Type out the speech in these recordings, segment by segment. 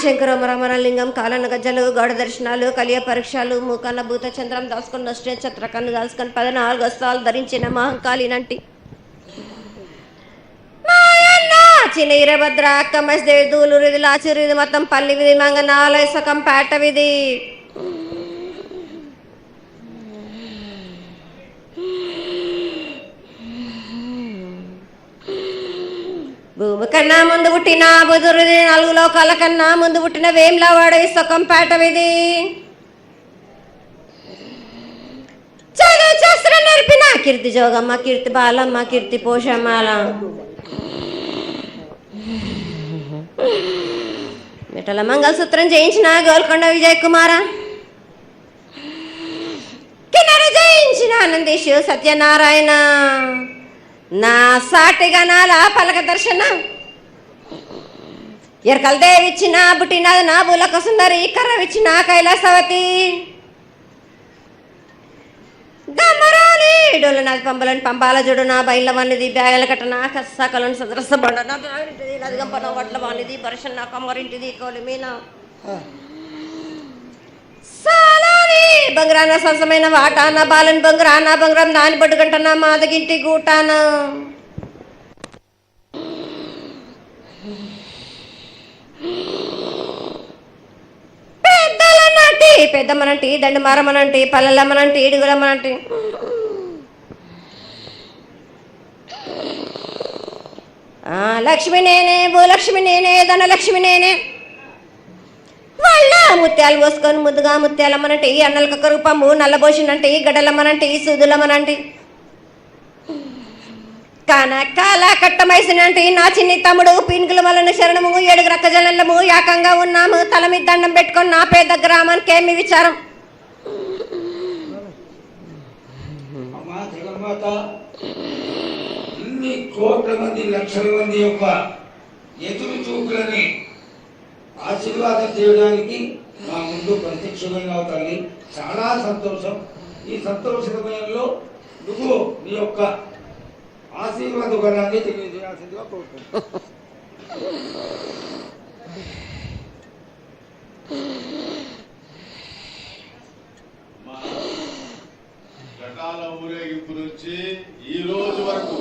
శంకరం రమణలింగం కాలన గజ్జలు గౌడ దర్శనాలు కలియ పరీక్షలు మూకన్న భూత చంద్రం దాసుకొని నష్ట ఛత్రకన్ను దాసుకొని 14 గస్తాలు ధరించిన మహంకాళినంటి చిన్న ఈరభద్ర అక్క మసిదేవి దూలూరు ఇది లాచూరు ఇది మొత్తం పల్లి విధి మంగనాలయ సకం పేట విధి భూమి కన్నా ముందు పుట్టిన బుధురుది 4 లోకాల కన్నా ముందు పుట్టిన వేములవాడ సకం పేట విధి చదువు శాస్త్రం నేర్పిన కీర్తి జోగమ్మ కీర్తి బాలమ్మ కీర్తి పోషమ్మాల మిఠల మంగళసూత్రం చేయించిన గోల్కొండ విజయ్ కుమార కిన్నెర జయించిన ఆనందేశు సత్యనారాయణ నా సాటిగా నాలా పలక దర్శన ఎరకల దేవిచ్చిన బుట్టినాథ నా బులక సుందరి కర్రవిచ్చిన కైలాసవతి గమరాలి డోలనాథ్ పంబలని పంపాల జోడు నా బయల వానిది బ్యాగల కట్ట నా కసకలను సదరస బండ నా బ్యాగింటిది లదిగంపన వడ్ల వానిది పరశన నా కమ్మరింటిది కోలిమీన సాలాని బంగ్రాన సరసమైన వాటాన బాలన్ బంగ్రాన బంగ్రం దాని బొడ్డు గంట నా మాదగింటి గూటాన పెద్దలనంటి పెద్దమ్మనంటి దండుమారమ్మనంటి పల్లెలమ్మనంటి ఇడుగులమ్మనంటి లక్ష్మి నేనే భూలక్ష్మి నేనే ధనలక్ష్మి నేనే వాళ్ళ ముత్యాలు పోసుకొని ముద్దుగా ముత్యాలమ్మనంటి అన్నలక రూపము నల్లబోసినంటి గడలమ్మనంటి సూదులమ్మనంటి కనకాల కట్టమైసినంటి నా చిన్ని తమ్ముడు పీనుగుల వలన శరణము 7 రక్క జనలము ఏకంగా ఉన్నాము తల మీద దండం పెట్టుకొని నా పేద గ్రామానికి ఏమి విచారం ఇన్ని కోట్ల మంది లక్షల మంది యొక్క ఎదురు చూపులని ఆశీర్వాదం చేయడానికి మా ముందు ప్రత్యక్షమైన తల్లి చాలా సంతోషం. ఈ సంతోష సమయంలో నువ్వు నీ యొక్క ఆశీర్వాద గుణాన్ని తెలియజేయాల్సిందిగా కోరుతున్నాను. ఘటాల ఊరేగింపు నుంచి ఈ రోజు వరకు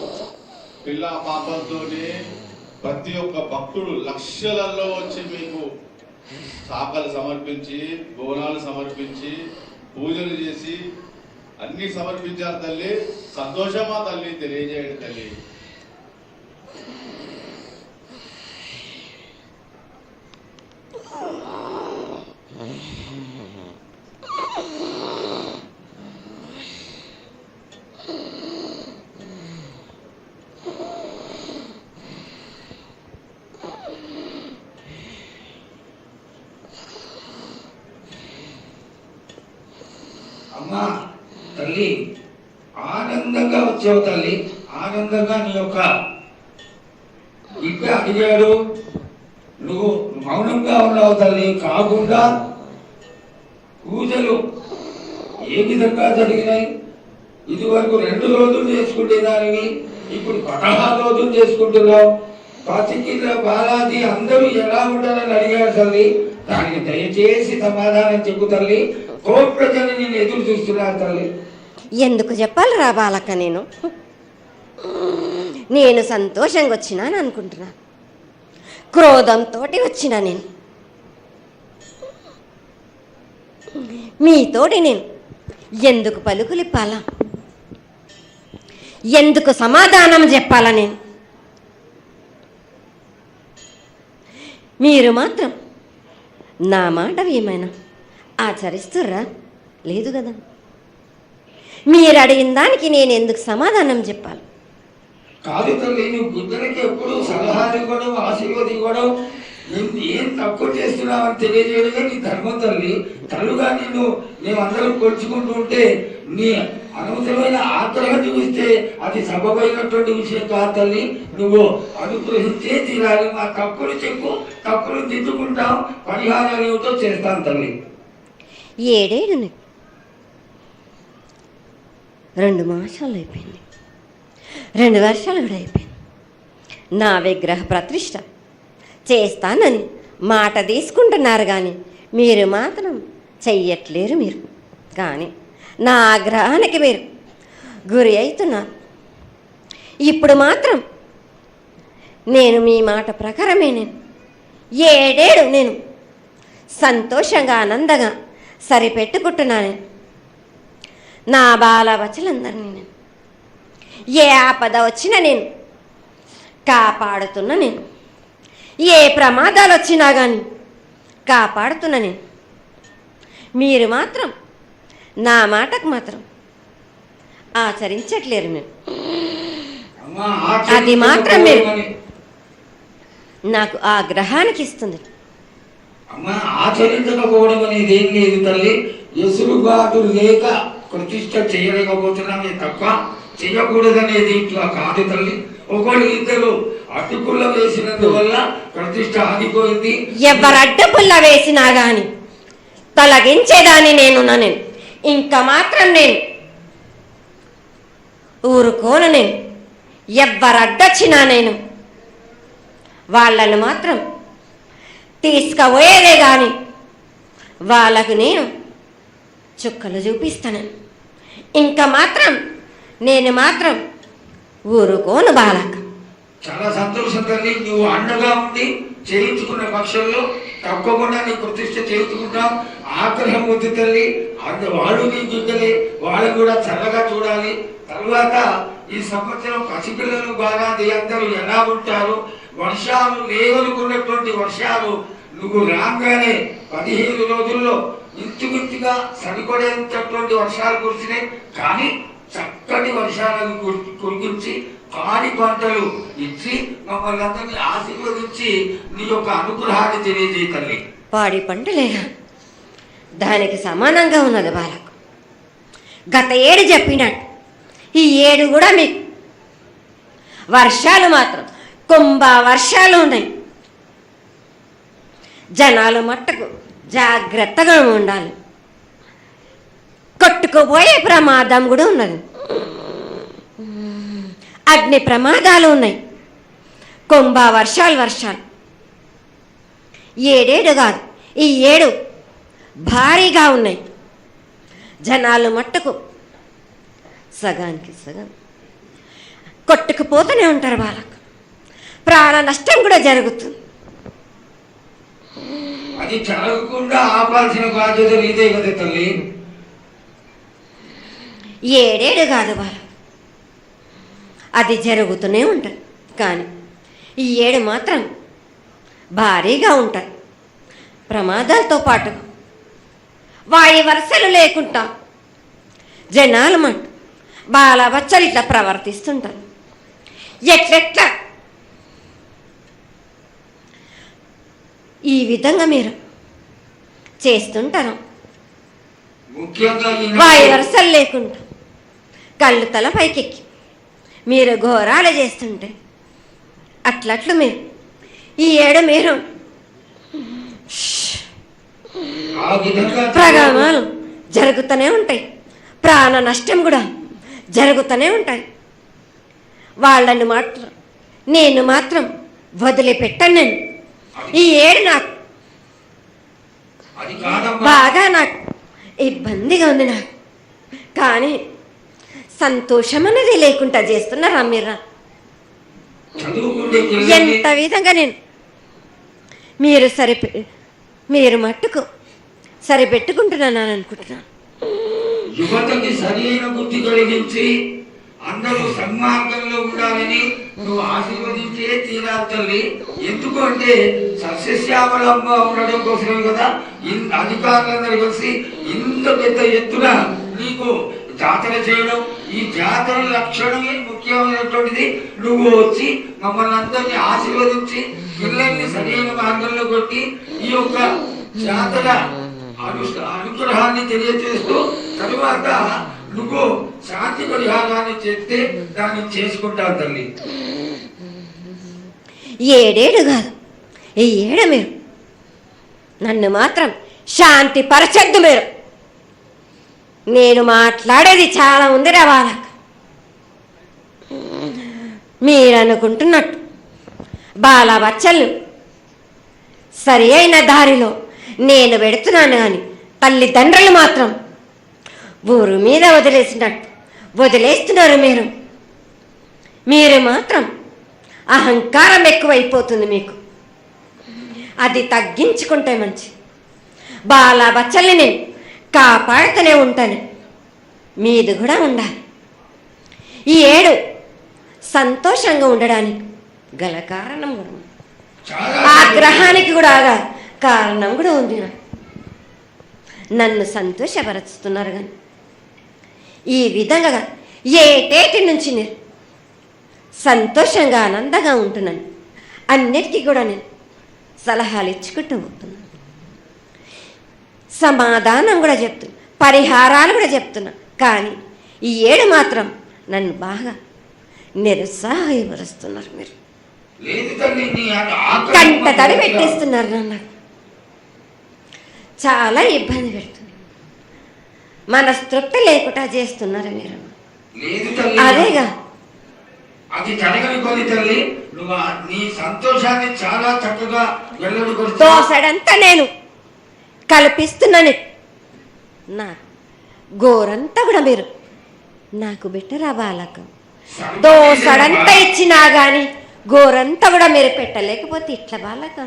పిల్ల పాపంతోనే ప్రతి ఒక్క భక్తుడు లక్షలలో వచ్చి మీకు శాఖలు సమర్పించి బోనాలు సమర్పించి పూజలు చేసి అన్ని సమర్పించారు తల్లి. సంతోషమా తల్లి తెలియజేయండి తల్లి. అమ్మా తల్లి ఆనందంగా వచ్చావు తల్లి. ఆనందంగా నీ యొక్క బిడ్డ అడిగాడు, నువ్వు మౌనంగా ఉన్నావు తల్లి. కాకుండా పూజలు ఏ విధంగా జరిగినాయి? ఇదివరకు 2 రోజులు చేసుకునే దానివి ఇప్పుడు 16 రోజులు చేసుకుంటున్నావు. పసికిల బాలాది అందరూ ఎలా ఉంటారని అడిగారు తల్లి. దానికి దయచేసి సమాధానం చెప్పు తల్లి. కోట్ల జనం నేను ఎదురు చూస్తున్నారు తల్లి. ఎందుకు చెప్పాలి రా బాలక్క, నేను సంతోషంగా వచ్చినాను అనుకుంటున్నాను. క్రోధంతో వచ్చినా నేను మీతోటి నేను ఎందుకు పలుకులిప్పాలా, ఎందుకు సమాధానం చెప్పాలా? నేను మీరు మాత్రం నా మాట ఏమైనా ఆచరిస్తుర్రా? లేదు కదా. మీరు అడిగిన దానికి నేను ఎందుకు సమాధానం చెప్పాలి? కాదు తల్లి, నువ్వు బుద్ధులకి ఎప్పుడు సలహాలు ఇవ్వడం, ఆశీర్వాదం ఇవ్వడం, ఏం తక్కువ చేస్తున్నావని తెలియజేయడమే నీ ధర్మం తల్లి. తల్లుగా మేమందరం కొలుచుకుంటూ ఉంటే నీ అనవసరమైన ఆగ్రహం చూపిస్తే అది సబబైనటువంటి విషయం కాదు తల్లి. నువ్వు అనుగ్రహించే తీరాలి. మా తప్పులు చెప్పు, తప్పులు దిద్దుకుంటాం, పరిహారాలు ఏమిటో చేస్తాం తల్లి. 7 ఏళ్ళు 2 మాసాలు అయిపోయింది, 2 వర్షాలు కూడా అయిపోయింది. నా విగ్రహ ప్రతిష్ట చేస్తానని మాట తీసుకుంటున్నారు కానీ మీరు మాత్రం చెయ్యట్లేరు. మీరు కానీ నా ఆగ్రహానికి మీరు గురి అవుతున్నారు. ఇప్పుడు మాత్రం నేను మీ మాట ప్రకారమే నేను సంతోషంగా ఆనందంగా సరిపెట్టుకుంటున్నాను. నా బాల బచ్చలందరినీ నేను ఏ ఆపద వచ్చినా నేను కాపాడుతున్నా. నేను ఏ ప్రమాదాలు వచ్చినా కానీ కాపాడుతున్నా. నేను మీరు మాత్రం నా మాటకు మాత్రం ఆచరించట్లేరు. మీరు అది మాత్రం మీరు నాకు ఆగ్రహానికి ఇస్తుంది. అమ్మా, ఆచరించకపోవడం అనేది ఏం లేదు తల్లి. ఎసురుబాటు లేక ప్రతిష్ట చేయలేకపోతున్నామే తప్ప చేయకూడదనేది ఇట్లా కాదు తల్లి. ఒకళ్ళు ఇద్దరు అడ్డుపుల్ల వేసినందువల్ల ప్రతిష్ట ఆగిపోయింది. ఎవరు అడ్డుపుల్ల వేసినా గాని తొలగించేదాన్ని నేను ఇంకా మాత్రం నేను ఊరుకోను. నేను ఎవరు అడ్డొచ్చినా నేను వాళ్ళను మాత్రం తీసుకుపోయేదే కానీ వాళ్ళకు నేను చుక్కలు చూపిస్తాను. ఇంకా మాత్రం నేను మాత్రం ఊరుకోను బాలక. చాలా సంతోషం తల్లి. నువ్వు అండగా ఉండి చేయించుకున్న పక్షంలో తప్పకుండా నీ ప్రతిష్ట చేయించుకుంటాం. ఆగ్రహం వద్దు తల్లి. వాళ్ళు నీ బిడ్డలే, వాళ్ళు కూడా చల్లగా చూడాలి. తర్వాత ఈ సంవత్సరం పసిపిల్లలు బాగా అందరూ ఎలా ఉంటారు. వర్షాలు లేవనుకున్నటువంటి వర్షాలు నువ్వు రాగానే 15 రోజుల్లో ఇంచుమించుగా సరిపడేటటువంటి వర్షాలు కురిసినాయి. కానీ చక్కటి వర్షాలను కురిపించి పాడి పంటలు ఇచ్చి మమ్మల్ని అందరినీ ఆశీర్వదించి నీ యొక్క అనుగ్రహాన్ని తెలియజేయ తల్లి. పాడి పంటలేగా దానికి సమానంగా ఉన్నది బాలకు. గత ఏడు చెప్పినట్టు ఈ ఏడు కూడా మీకు వర్షాలు మాత్రం కుంభ వర్షాలు ఉన్నాయి. జనాలు మట్టుకు జాగ్రత్తగా ఉండాలి. కొట్టుకుపోయే ప్రమాదం కూడా ఉన్నది. అగ్ని ప్రమాదాలు ఉన్నాయి. కుంభ వర్షాలు ఏడేడు కాదు, ఈ ఏడు భారీగా ఉన్నాయి. జనాలు మట్టుకు సగానికి సగం కొట్టుకుపోతూనే ఉంటారు. వాళ్ళకు ప్రాణ నష్టం కూడా జరుగుతుంది. అది జరగకుండా ఆపాల్సిన బాధ్యత నీదే కదా తల్లి. ఏడేడు కాదు వాళ్ళకు, అది జరుగుతూనే ఉంటుంది. కానీ ఈ ఏడు మాత్రం భారీగా ఉంటాయి. ప్రమాదాలతో పాటు వాడి వరుసలు లేకుండా జనాలు మట్టు బాలబచ్చలు ఇట్లా ప్రవర్తిస్తుంటారు. ఎట్లెట్లా ఈ విధంగా మీరు చేస్తుంటారు. వాడి వరుసలు లేకుండా కళ్ళు తల పైకెక్కి మీరు ఘోరాలు చేస్తుంటే అట్లట్లు మీరు ఈ ఏడు మీరు ప్రమాదాలు జరుగుతూనే ఉంటాయి. ప్రాణ నష్టం కూడా జరుగుతూనే ఉంటాయి. వాళ్ళని మాత్రం నేను మాత్రం వదిలిపెట్టాను. నేను ఈ ఏడు నాకు బాగా నాకు ఇబ్బందిగా ఉంది. నాకు కానీ సంతోషం అనేది లేకుండా చేస్తున్నారా మీరా? ఎంత విధంగా నేను మీరు మట్టుకు సరిపెట్టుకుంటున్నాను అనుకుంటున్నాను. యువతకి సరైన బుద్ధి కలిగించి అందరూ సన్మార్గంలో ఉండాలని నువ్వు ఆశీర్వదించే తీరాలి తల్లి. ఎందుకంటే సస్యశ్యామలంగా ఉండడం కోసమే కదా అధికారులందరూ కలిసి ఇంత పెద్ద ఎత్తున నీకు జాతర చేయడం. ఈ జాతర లక్షణమే ముఖ్యమైనటువంటిది. నువ్వు వచ్చి మమ్మల్ని అందరినీ ఆశీర్వదించి పిల్లల్ని సరైన మార్గంలో కొట్టి ఈ యొక్క జాతర అనుగ్రహాన్ని తెలియజేస్తూ తరువాత నువ్వు శాంతి పరిహారాన్ని చేస్తే దాన్ని చేసుకుంటావు తల్లి. ఏడేడు కాదు, ఈ ఏడు మీరు నన్ను మాత్రం శాంతి పరచద్దు. నేను మాట్లాడేది చాలా ఉంది వాళ్ళకు. మీరు అనుకుంటున్నట్టు బాలబచ్చలు సరి అయిన దారిలో నేను వెడుతున్నాను కానీ తల్లిదండ్రులు మాత్రం ఊరు మీద వదిలేసినట్టు వదిలేస్తున్నారు. మీరు మాత్రం అహంకారం ఎక్కువైపోతుంది మీకు. అది తగ్గించుకుంటే మంచి. బాలా బచ్చల్ని నేను కాపాడుతూనే ఉంటాను. మీది కూడా ఉండాలి. ఈ ఏడు సంతోషంగా ఉండడానికి గల కారణం కూడా ఉంది. ఆ గ్రహానికి కూడా కారణం కూడా ఉంది. నన్ను సంతోషపరుస్తున్నారు కానీ ఈ విధంగా ఏటేటి నుంచి నేను సంతోషంగా ఆనందంగా ఉంటున్నాను. అన్నిటికీ కూడా నేను సలహాలు ఇచ్చుకుంటూ పోతున్నాను. సమాధానం కూడా చెప్తున్నా, పరిహారాలు కూడా చెప్తున్నా. కానీ ఈ ఏడు మాత్రం నన్ను బాగా నిరుత్సాహపరుస్తున్నారు. మీరు కంట తడి పెట్టేస్తున్నారు. నన్ను చాలా ఇబ్బంది పెడుతున్నారు. మనస్తృప్తి లేకుండా చేస్తున్నారు మీరు. అదేగా అది జరగని కొని తల్లి, నువ్వు నీ సంతోషాన్ని చాలా చక్కగా దోసడంతా నేను కల్పిస్తున్నాను. నా గోరంతా కూడా మీరు నాకు బెట్టరా బాలక. దోసడంతా ఇచ్చినా గాని గోరంతా కూడా మీరు పెట్టలేకపోతే ఇట్లా బాలక.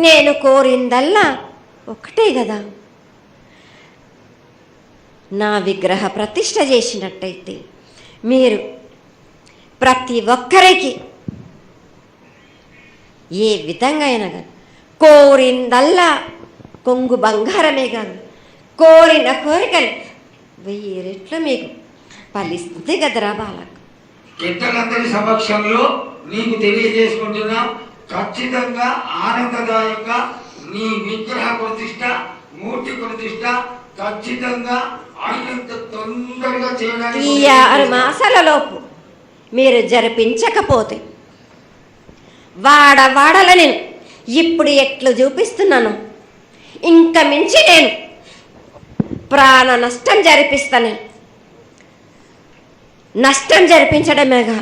నేను కోరిందల్లా ఒకటే కదా, నా విగ్రహ ప్రతిష్ఠ చేసినట్టయితే మీరు ప్రతి ఒక్కరికి ఏ విధంగా అయినా కానీ కోరిందల్లా కొంగు బంగారమే కాదు, కోరిన కోరికలు 1000 రెట్లు మీకు ఫలిస్తుంది కదరా బాలక. పెద్దలందరి సమక్షంలో నీకు తెలియజేసుకుంటున్నా, ఖచ్చితంగా ఆనందదాయంగా నీ విగ్రహ ప్రతిష్ట, మూర్తి ప్రతిష్ట ఖచ్చితంగా అయినంత తొందరగా చేయడానికి. ఈ 6 మాసాల లోపు మీరు జరిపించకపోతే వాడవాడల నేను ఇప్పుడు ఎట్లు చూపిస్తున్నాను, ఇంకా మించి నేను ప్రాణ నష్టం జరిపిస్తాను. నష్టం జరిపించడమేగా,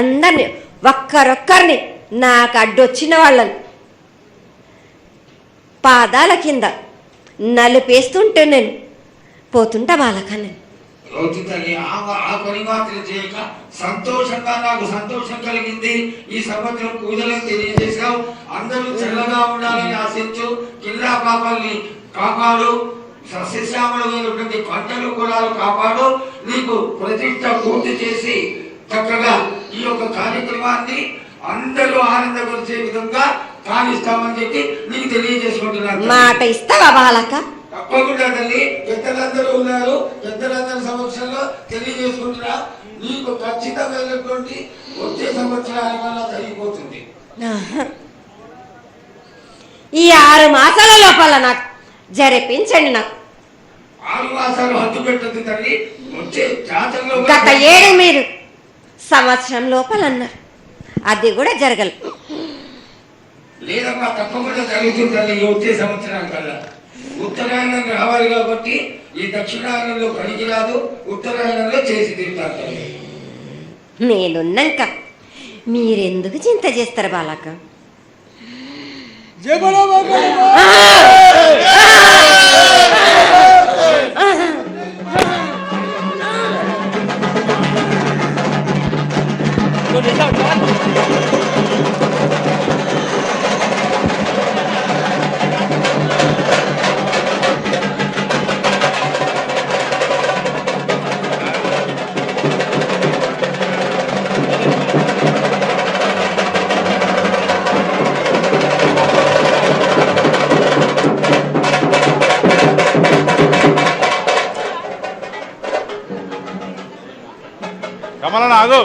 అందరినీ ఒక్కరొక్కరిని నాకు అడ్డొచ్చిన వాళ్ళని పాదాల కింద నలిపేస్తుంటే నేను పోతుంటా బాలకని. ఆ పని మాత్రం చేయక సంతోషంగా, నాకు సంతోషం కలిగింది. ఈ సంవత్సరం పూజలను తెలియజేశావు. అందరూ చల్లగా ఉండాలని ఆశించు. కిల్లా పాపాలని కాపాడు. సస్యశ్యామలమైనటువంటి పంటలు పొలాలు కాపాడు. నీకు ప్రతిష్ట పూర్తి చేసి చక్కగా ఈ యొక్క కార్యక్రమాన్ని అందరూ ఆనందపరిచే విధంగా కానిస్తామని చెప్పి నీకు తెలియజేసుకుంటున్నాను. మాట ఇస్తావా బాలక? తప్పకుండా తల్లి. పెద్దలందరూ ఉన్నారు, పెద్దలందరి సమక్షంలో తెలియజేసుకుంటున్నా. నీకు ఖచ్చితమైనటువంటి వచ్చే సంవత్సరాల వల్ల జరిగిపోతుంది. ఈ 6 మాసాల లోపల నాకు జరిపించండి. నాకు 6 మాసాలు హద్దు పెట్టదు తల్లి. వచ్చే జాతరలో గత 7 మీరు సంవత్సరం లోపల అన్నారు, అది కూడా జరగలేదు. లేదమ్మా, తప్పకుండా జరుగుతుంది తల్లి. వచ్చే సంవత్సరం కల్లా ఉత్తరాయణం రావాలి కాబట్టి ఈ దక్షిణాయనంలో పనికిరాదు, ఉత్తరాయణంలో చేసి తీరుతారు తల్లి. నేనున్నాక మీరెందుకు చింత చేస్తారు బాలక? కమలనాగు